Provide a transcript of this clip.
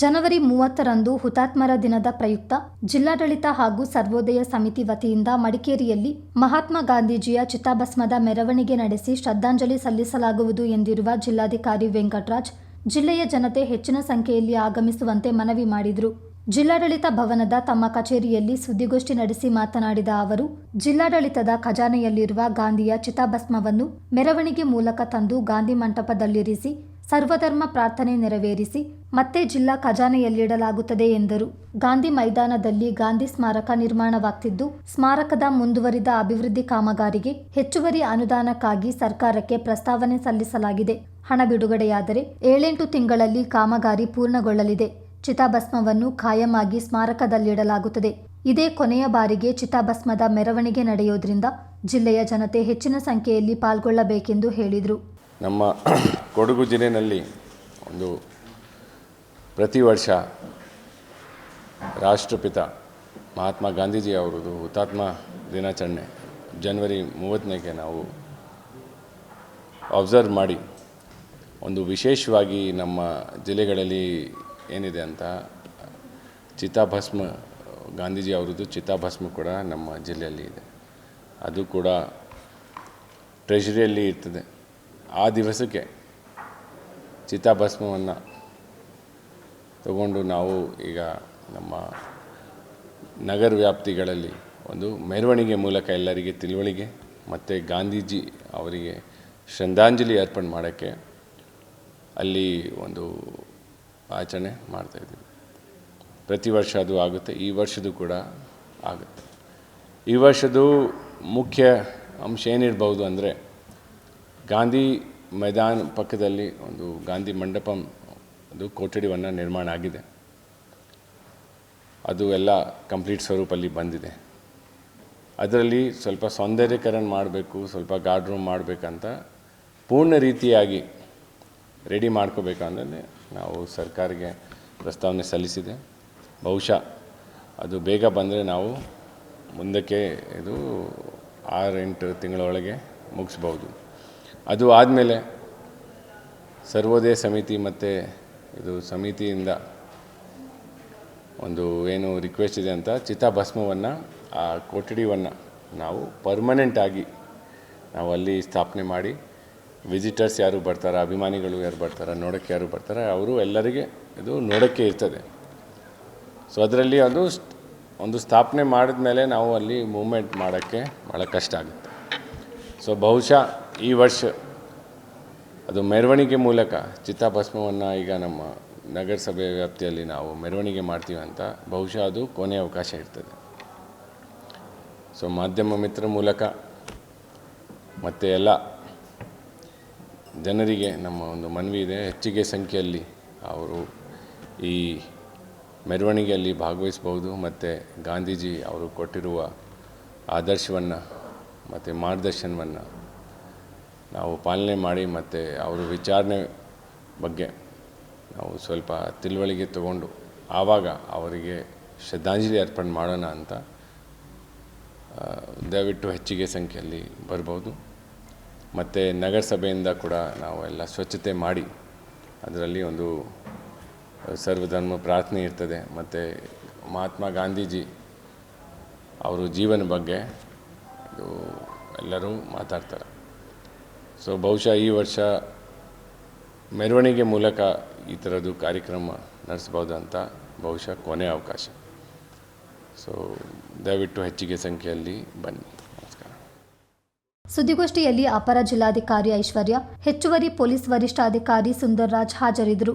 ಜನವರಿ 30ರಂದು ಹುತಾತ್ಮರ ದಿನದ ಪ್ರಯುಕ್ತ ಜಿಲ್ಲಾಡಳಿತ ಹಾಗೂ ಸರ್ವೋದಯ ಸಮಿತಿ ವತಿಯಿಂದ ಮಡಿಕೇರಿಯಲ್ಲಿ ಮಹಾತ್ಮ ಗಾಂಧೀಜಿಯ ಚಿತಾಭಸ್ಮದ ಮೆರವಣಿಗೆ ನಡೆಸಿ ಶ್ರದ್ಧಾಂಜಲಿ ಸಲ್ಲಿಸಲಾಗುವುದು ಎಂದಿರುವ ಜಿಲ್ಲಾಧಿಕಾರಿ ವೆಂಕಟರಾಜ್, ಜಿಲ್ಲೆಯ ಜನತೆ ಹೆಚ್ಚಿನ ಸಂಖ್ಯೆಯಲ್ಲಿ ಆಗಮಿಸುವಂತೆ ಮನವಿ ಮಾಡಿದರು. ಜಿಲ್ಲಾಡಳಿತ ಭವನದ ತಮ್ಮ ಕಚೇರಿಯಲ್ಲಿ ಸುದ್ದಿಗೋಷ್ಠಿ ನಡೆಸಿ ಮಾತನಾಡಿದ ಅವರು, ಜಿಲ್ಲಾಡಳಿತದ ಖಜಾನೆಯಲ್ಲಿರುವ ಗಾಂಧಿಯ ಚಿತಾಭಸ್ಮವನ್ನು ಮೆರವಣಿಗೆ ಮೂಲಕ ತಂದು ಗಾಂಧಿ ಮಂಟಪದಲ್ಲಿರಿಸಿ ಸರ್ವಧರ್ಮ ಪ್ರಾರ್ಥನೆ ನೆರವೇರಿಸಿ ಮತ್ತೆ ಜಿಲ್ಲಾ ಖಜಾನೆಯಲ್ಲಿಡಲಾಗುತ್ತದೆ ಎಂದರು. ಗಾಂಧಿ ಮೈದಾನದಲ್ಲಿ ಗಾಂಧಿ ಸ್ಮಾರಕ ನಿರ್ಮಾಣವಾಗ್ತಿದ್ದು, ಸ್ಮಾರಕದ ಮುಂದುವರಿದ ಅಭಿವೃದ್ಧಿ ಕಾಮಗಾರಿಗೆ ಹೆಚ್ಚುವರಿ ಅನುದಾನಕ್ಕಾಗಿ ಸರ್ಕಾರಕ್ಕೆ ಪ್ರಸ್ತಾವನೆ ಸಲ್ಲಿಸಲಾಗಿದೆ. ಹಣ ಬಿಡುಗಡೆಯಾದರೆ 7-8 ತಿಂಗಳಲ್ಲಿ ಕಾಮಗಾರಿ ಪೂರ್ಣಗೊಳ್ಳಲಿದೆ. ಚಿತಾಭಸ್ಮವನ್ನು ಖಾಯಂ ಆಗಿ ಸ್ಮಾರಕದಲ್ಲಿಡಲಾಗುತ್ತದೆ. ಇದೇ ಕೊನೆಯ ಬಾರಿಗೆ ಚಿತಾಭಸ್ಮದ ಮೆರವಣಿಗೆ ನಡೆಯೋದ್ರಿಂದ ಜಿಲ್ಲೆಯ ಜನತೆ ಹೆಚ್ಚಿನ ಸಂಖ್ಯೆಯಲ್ಲಿ ಪಾಲ್ಗೊಳ್ಳಬೇಕೆಂದು ಹೇಳಿದರು. ನಮ್ಮ ಕೊಡಗು ಜಿಲ್ಲೆಯಲ್ಲಿ ಪ್ರತಿ ವರ್ಷ ರಾಷ್ಟ್ರಪಿತ ಮಹಾತ್ಮ ಗಾಂಧೀಜಿ ಅವರದು ಹುತಾತ್ಮ ದಿನಾಚರಣೆ ಜನವರಿ 30ಕ್ಕೆ ನಾವು ಅಬ್ಸರ್ವ್ ಮಾಡಿ ವಿಶೇಷವಾಗಿ ನಮ್ಮ ಜಿಲ್ಲೆಗಳಲ್ಲಿ ಏನಿದೆ ಅಂತ ಚಿತಾಭಸ್ಮ ಗಾಂಧೀಜಿ ಅವರದ್ದು ಚಿತಾಭಸ್ಮ ಕೂಡ ನಮ್ಮ ಜಿಲ್ಲೆಯಲ್ಲಿ ಇದೆ. ಅದು ಕೂಡ ಟ್ರೆಷರಿಯಲ್ಲಿ ಇರ್ತದೆ. ಆ ದಿವಸಕ್ಕೆ ಚಿತಾಭಸ್ಮವನ್ನು ತಗೊಂಡು ನಾವು ಈಗ ನಮ್ಮ ನಗರ ವ್ಯಾಪ್ತಿಗಳಲ್ಲಿ ಮೆರವಣಿಗೆ ಮೂಲಕ ಎಲ್ಲರಿಗೆ ತಿಳುವಳಿಕೆ ಮತ್ತು ಗಾಂಧೀಜಿ ಅವರಿಗೆ ಶ್ರದ್ಧಾಂಜಲಿ ಅರ್ಪಣೆ ಮಾಡೋಕ್ಕೆ ಅಲ್ಲಿ ಆಚರಣೆ ಮಾಡ್ತಾಯಿದ್ದೀವಿ. ಪ್ರತಿ ವರ್ಷ ಅದು ಆಗುತ್ತೆ. ಈ ವರ್ಷದ್ದು ಕೂಡ ಆಗುತ್ತೆ. ಈ ವರ್ಷದ್ದು ಮುಖ್ಯ ಅಂಶ ಏನಿರ್ಬೋದು ಅಂದರೆ, ಗಾಂಧಿ ಮೈದಾನ ಪಕ್ಕದಲ್ಲಿ ಗಾಂಧಿ ಮಂಟಪ ಕೊಠಡಿಯನ್ನು ನಿರ್ಮಾಣ ಆಗಿದೆ. ಅದು ಎಲ್ಲ ಕಂಪ್ಲೀಟ್ ಸ್ವರೂಪಲ್ಲಿ ಬಂದಿದೆ. ಅದರಲ್ಲಿ ಸ್ವಲ್ಪ ಸೌಂದರ್ಯೀಕರಣ ಮಾಡಬೇಕು, ಸ್ವಲ್ಪ ಗಾರ್ಡ್ ರೂಮ್ ಮಾಡಬೇಕಂತ ಪೂರ್ಣ ರೀತಿಯಾಗಿ ರೆಡಿ ಮಾಡ್ಕೋಬೇಕಂದರೆ ನಾವು ಸರ್ಕಾರಕ್ಕೆ ಪ್ರಸ್ತಾವನೆ ಸಲ್ಲಿಸಿದೆ. ಬಹುಶಃ ಅದು ಬೇಗ ಬಂದರೆ ನಾವು ಮುಂದಕ್ಕೆ 6-8 ತಿಂಗಳೊಳಗೆ ಮುಗಿಸ್ಬೋದು. ಅದು ಆದಮೇಲೆ ಸರ್ವೋದಯ ಸಮಿತಿ ಮತ್ತು ಸಮಿತಿಯಿಂದ ಏನು ರಿಕ್ವೆಸ್ಟ್ ಇದೆ ಅಂತ, ಚಿತಾಭಸ್ಮವನ್ನು ಆ ಕೊಠಡಿಯನ್ನು ನಾವು ಪರ್ಮನೆಂಟಾಗಿ ನಾವು ಅಲ್ಲಿ ಸ್ಥಾಪನೆ ಮಾಡಿ, ವಿಸಿಟರ್ಸ್ ಯಾರು ಬರ್ತಾರೆ, ಅಭಿಮಾನಿಗಳು ಯಾರು ಬರ್ತಾರೆ, ನೋಡೋಕ್ಕೆ ಯಾರು ಬರ್ತಾರೆ, ಅವರು ಎಲ್ಲರಿಗೆ ನೋಡೋಕ್ಕೆ ಇರ್ತದೆ. ಸೊ ಅದರಲ್ಲಿ ಸ್ಥಾಪನೆ ಮಾಡಿದ ಮೇಲೆ ನಾವು ಅಲ್ಲಿ ಮೂವ್ಮೆಂಟ್ ಮಾಡೋಕ್ಕೆ ಭಾಳ ಕಷ್ಟ ಆಗುತ್ತೆ. ಸೊ ಬಹುಶಃ ಈ ವರ್ಷ ಮೆರವಣಿಗೆ ಮೂಲಕ ಚಿತಾಭಸ್ಮವನ್ನು ಈಗ ನಮ್ಮ ನಗರಸಭೆ ವ್ಯಾಪ್ತಿಯಲ್ಲಿ ನಾವು ಮೆರವಣಿಗೆ ಮಾಡ್ತೀವಿ ಅಂತ ಬಹುಶಃ ಅದು ಕೊನೆಯ ಅವಕಾಶ ಇರ್ತದೆ. ಸೊ ಮಾಧ್ಯಮ ಮಿತ್ರ ಮೂಲಕ ಮತ್ತು ಎಲ್ಲ ಜನರಿಗೆ ನಮ್ಮ ಮನವಿ ಇದೆ, ಹೆಚ್ಚಿಗೆ ಸಂಖ್ಯೆಯಲ್ಲಿ ಅವರು ಈ ಮೆರವಣಿಗೆಯಲ್ಲಿ ಭಾಗವಹಿಸ್ಬೋದು ಮತ್ತು ಗಾಂಧೀಜಿ ಅವರು ಕೊಟ್ಟಿರುವ ಆದರ್ಶವನ್ನು ಮತ್ತು ಮಾರ್ಗದರ್ಶನವನ್ನು ನಾವು ಪಾಲನೆ ಮಾಡಿ ಮತ್ತು ಅವರ ವಿಚಾರಣೆ ಬಗ್ಗೆ ನಾವು ಸ್ವಲ್ಪ ತಿಳುವಳಿಕೆ ತಗೊಂಡು ಆವಾಗ ಅವರಿಗೆ ಶ್ರದ್ಧಾಂಜಲಿ ಅರ್ಪಣೆ ಮಾಡೋಣ ಅಂತ ದಯವಿಟ್ಟು ಹೆಚ್ಚಿಗೆ ಸಂಖ್ಯೆಯಲ್ಲಿ ಬರ್ಬೋದು. ಮತ್ತು ನಗರಸಭೆಯಿಂದ ಕೂಡ ನಾವು ಎಲ್ಲ ಸ್ವಚ್ಛತೆ ಮಾಡಿ ಅದರಲ್ಲಿ ಸರ್ವಧರ್ಮ ಪ್ರಾರ್ಥನೆ ಇರ್ತದೆ ಮತ್ತು ಮಹಾತ್ಮ ಗಾಂಧೀಜಿ ಅವರ ಜೀವನ ಬಗ್ಗೆ ಎಲ್ಲರೂ ಮಾತಾಡ್ತಾರೆ. ಸೊ ಬಹುಶಃ ಈ ವರ್ಷ ಮೆರವಣಿಗೆ ಮೂಲಕ ಈ ಥರದ್ದು ಕಾರ್ಯಕ್ರಮ ನಡೆಸ್ಬೋದು ಅಂತ ಬಹುಶಃ ಕೊನೆಯ ಅವಕಾಶ. ಸೊ ದಯವಿಟ್ಟು ಹೆಚ್ಚಿಗೆ ಸಂಖ್ಯೆಯಲ್ಲಿ ಬನ್ನಿ. ನಮಸ್ಕಾರ. ಸುದ್ದಿಗೋಷ್ಠಿಯಲ್ಲಿ ಅಪರ ಜಿಲ್ಲಾಧಿಕಾರಿ ಐಶ್ವರ್ಯ, ಹೆಚ್ಚುವರಿ ಪೊಲೀಸ್ ವರಿಷ್ಠಾಧಿಕಾರಿ ಸುಂದರ್ರಾಜ್ ಹಾಜರಿದ್ದರು.